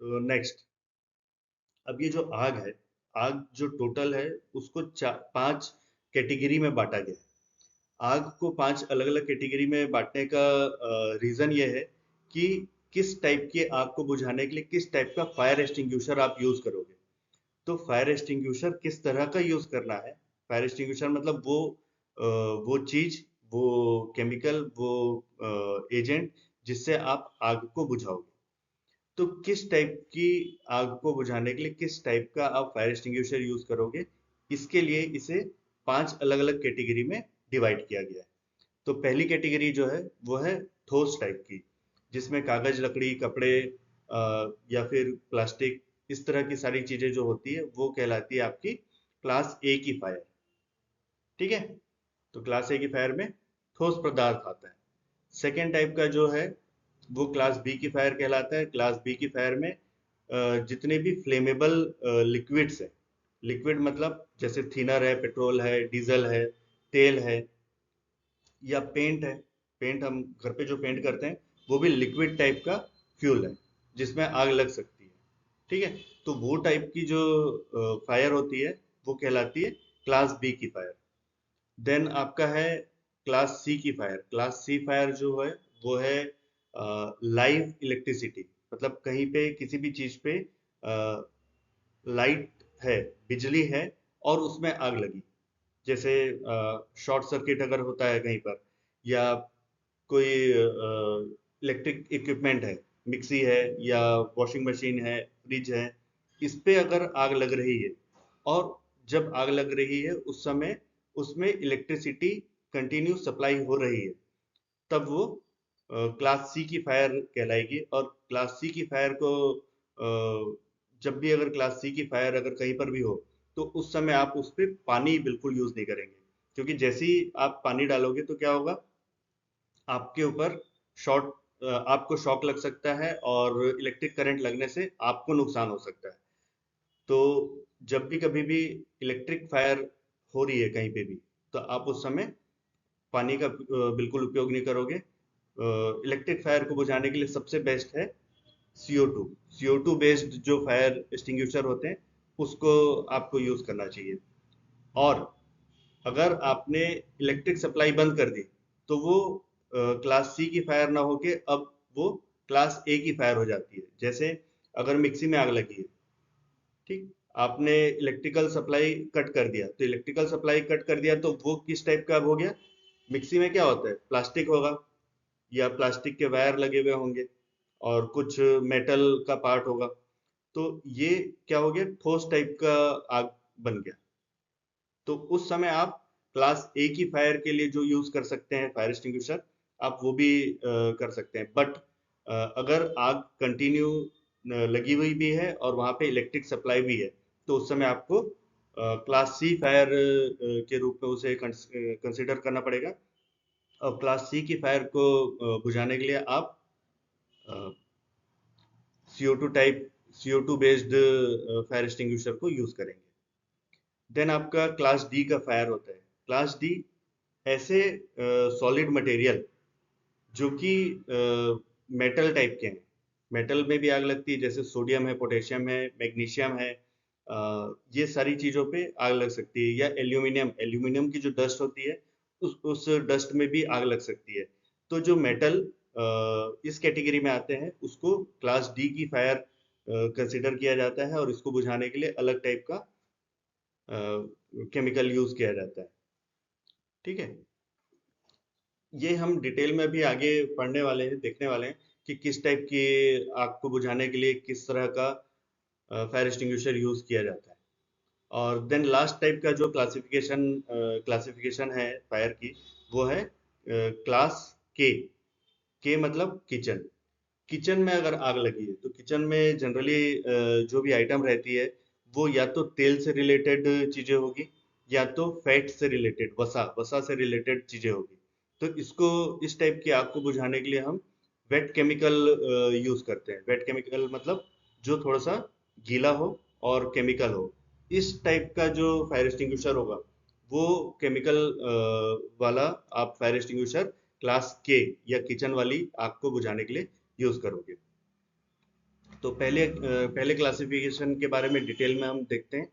Next, अब ये जो आग है, आग जो टोटल है उसको 5 कैटेगरी में बांटा गया है। आग को 5 अलग अलग कैटेगरी में बांटने का रीजन ये है कि किस टाइप की आग को बुझाने के लिए किस टाइप का फायर एक्सटिंग्विशर आप यूज करोगे। तो फायर एक्सटिंग्विशर किस तरह का यूज करना है। फायर एक्सटिंग्विशर मतलब वो चीज, वो केमिकल, वो एजेंट जिससे आप आग को बुझाओगे। तो किस टाइप की आग को बुझाने के लिए किस टाइप का आप फायर एक्सटिंग्विशर यूज करोगे, इसके लिए इसे 5 अलग अलग कैटेगरी में डिवाइड किया गया है। तो पहली कैटेगरी जो है वो है ठोस टाइप की, जिसमें कागज, लकड़ी, कपड़े या फिर प्लास्टिक, इस तरह की सारी चीजें जो होती है वो कहलाती है आपकी क्लास ए की फायर। ठीक है, तो क्लास ए की फायर में ठोस पदार्थ आता है। सेकेंड टाइप का जो है वो क्लास बी की फायर कहलाता है। क्लास बी की फायर में जितने भी फ्लेमेबल लिक्विड्स है, लिक्विड मतलब जैसे थिनर है, पेट्रोल है, डीजल है, तेल है, या पेंट है। पेंट हम घर पे जो पेंट करते हैं वो भी लिक्विड टाइप का फ्यूल है जिसमें आग लग सकती है। ठीक है, तो वो टाइप की जो फायर होती है वो कहलाती है क्लास बी की फायर। देन आपका है क्लास सी की फायर। क्लास सी फायर जो है वो है लाइव इलेक्ट्रिसिटी, मतलब कहीं पे किसी भी चीज पे लाइट है, बिजली है, और उसमें आग लगी। जैसे शॉर्ट सर्किट अगर होता है कहीं पर, या कोई इलेक्ट्रिक इक्विपमेंट है, मिक्सी है या वॉशिंग मशीन है, फ्रिज है, इस पे अगर आग लग रही है, और जब आग लग रही है उस समय उसमें इलेक्ट्रिसिटी कंटिन्यू सप्लाई हो रही है, तब वो क्लास सी की फायर कहलाएगी। और क्लास सी की फायर को जब भी अगर क्लास सी की फायर अगर कहीं पर भी हो, तो उस समय आप उस पर पानी बिल्कुल यूज नहीं करेंगे, क्योंकि जैसे ही आप पानी डालोगे तो क्या होगा, आपके ऊपर आपको शॉक लग सकता है और इलेक्ट्रिक करंट लगने से आपको नुकसान हो सकता है। तो जब भी कभी भी इलेक्ट्रिक फायर हो रही है कहीं पे भी, तो आप उस समय पानी का बिल्कुल उपयोग नहीं करोगे। इलेक्ट्रिक फायर को बुझाने के लिए सबसे बेस्ट है CO2। CO2 बेस्ड जो फायर एक्सटिंग्विशर होते हैं उसको आपको यूज करना चाहिए। और अगर आपने इलेक्ट्रिक सप्लाई बंद कर दी, तो वो क्लास सी की फायर ना होके अब वो क्लास ए की फायर हो जाती है। जैसे अगर मिक्सी में आग लगी है, ठीक, आपने इलेक्ट्रिकल सप्लाई कट कर दिया, तो इलेक्ट्रिकल सप्लाई कट कर दिया तो वो किस टाइप का हो गया, मिक्सी में क्या होता है, प्लास्टिक होगा, या प्लास्टिक के वायर लगे हुए होंगे, और कुछ मेटल का पार्ट होगा। तो ये क्या हो गया, ठोस टाइप का आग बन गया। तो उस समय आप क्लास ए की फायर के लिए जो यूज कर सकते हैं फायर एक्सटिंग्विशर, आप वो भी कर सकते हैं। बट अगर आग कंटिन्यू लगी हुई भी है और वहां पे इलेक्ट्रिक सप्लाई भी है, तो उस समय आपको क्लास सी फायर के रूप में उसे कंसिडर करना पड़ेगा। और क्लास सी की फायर को बुझाने के लिए आप CO2 type, CO2 based fire extinguisher को यूज करेंगे। देन आपका क्लास डी का फायर होता है। क्लास डी ऐसे सॉलिड मटेरियल जो कि मेटल टाइप के हैं, मेटल में भी आग लगती है, जैसे सोडियम है, पोटेशियम है, मैग्नीशियम है, ये सारी चीजों पे आग लग सकती है। या एल्यूमिनियम, एल्यूमिनियम की जो डस्ट होती है उस डस्ट में भी आग लग सकती है। तो जो मेटल इस कैटेगरी में आते हैं उसको क्लास डी की फायर कंसिडर किया जाता है, और इसको बुझाने के लिए अलग टाइप का केमिकल यूज किया जाता है। ठीक है, ये हम डिटेल में भी आगे पढ़ने वाले हैं, देखने वाले हैं कि किस टाइप की आग को बुझाने के लिए किस तरह का फायर एक्सटिंग्विशर यूज किया जाता है। और देन लास्ट टाइप का जो क्लासिफिकेशन है फायर की, वो है क्लास के। के मतलब किचन। किचन में अगर आग लगी है तो किचन में जनरली जो भी आइटम रहती है वो या तो तेल से रिलेटेड चीजें होगी, या तो फैट से रिलेटेड, वसा वसा से रिलेटेड चीजें होगी। तो इसको, इस टाइप की आग को बुझाने के लिए हम वेट केमिकल यूज करते हैं। वेट केमिकल मतलब जो थोड़ा सा गीला हो और केमिकल हो। इस टाइप का जो फायर एक्सटिंग्विशर होगा वो केमिकल वाला आप फायर एक्सटिंग्विशर क्लास के या किचन वाली आग को बुझाने के लिए यूज करोगे। तो पहले क्लासिफिकेशन के बारे में डिटेल में हम देखते हैं।